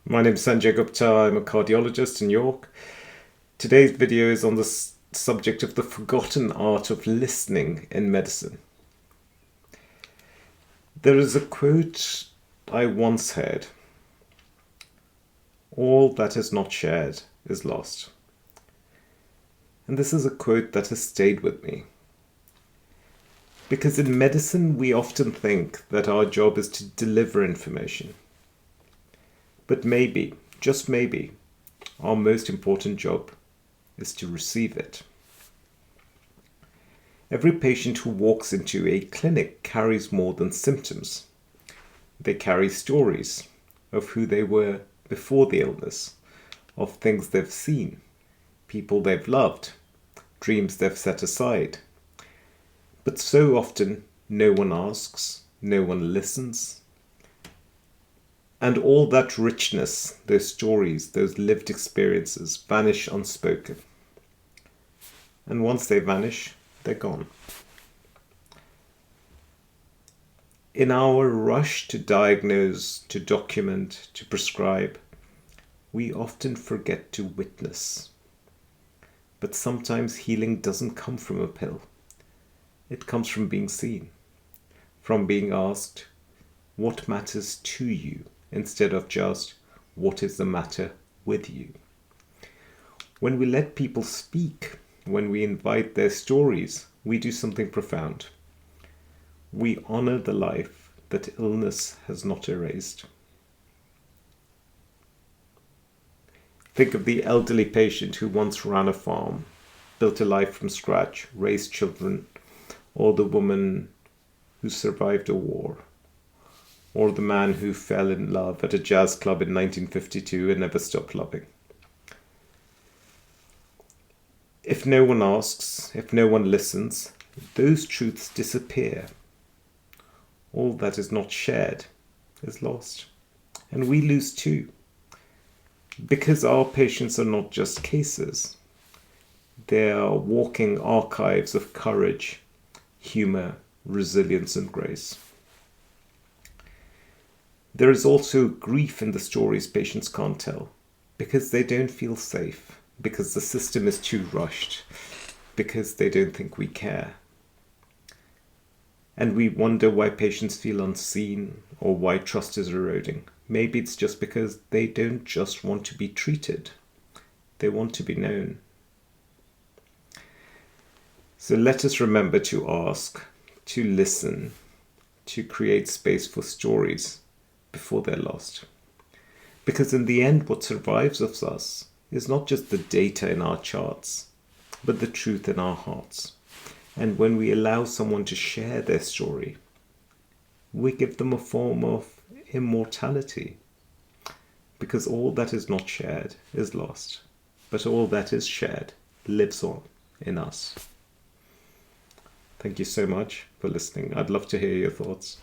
My name is Sanjay Gupta. I'm a cardiologist in York. Today's video is on the subject of the forgotten art of listening in medicine. There is a quote I once heard: "All that is not shared is lost." And this is a quote that has stayed with me. Because in medicine, we often think that our job is to deliver information. But maybe, just maybe, our most important job is to receive it. Every patient who walks into a clinic carries more than symptoms. They carry stories of who they were before the illness, of things they've seen, people they've loved, dreams they've set aside. But so often, no one asks, no one listens. And all that richness, those stories, those lived experiences vanish unspoken. And once they vanish, they're gone. In our rush to diagnose, to document, to prescribe, we often forget to witness. But sometimes healing doesn't come from a pill. It comes from being seen, from being asked, what matters to you, instead of just, what is the matter with you? When we let people speak, when we invite their stories, we do something profound. We honor the life that illness has not erased. Think of the elderly patient who once ran a farm, built a life from scratch, raised children, or the woman who survived a war, or the man who fell in love at a jazz club in 1952 and never stopped loving. If no one asks, if no one listens, those truths disappear. All that is not shared is lost. And we lose too. Because our patients are not just cases. They are walking archives of courage, humor, resilience, and grace. There is also grief in the stories patients can't tell, because they don't feel safe, because the system is too rushed, because they don't think we care. And we wonder why patients feel unseen or why trust is eroding. Maybe it's just because they don't just want to be treated. They want to be known. So let us remember to ask, to listen, to create space for stories before they're lost. Because in the end, what survives of us is not just the data in our charts, but the truth in our hearts. And when we allow someone to share their story, we give them a form of immortality. Because all that is not shared is lost, but all that is shared lives on in us. Thank you so much for listening. I'd love to hear your thoughts.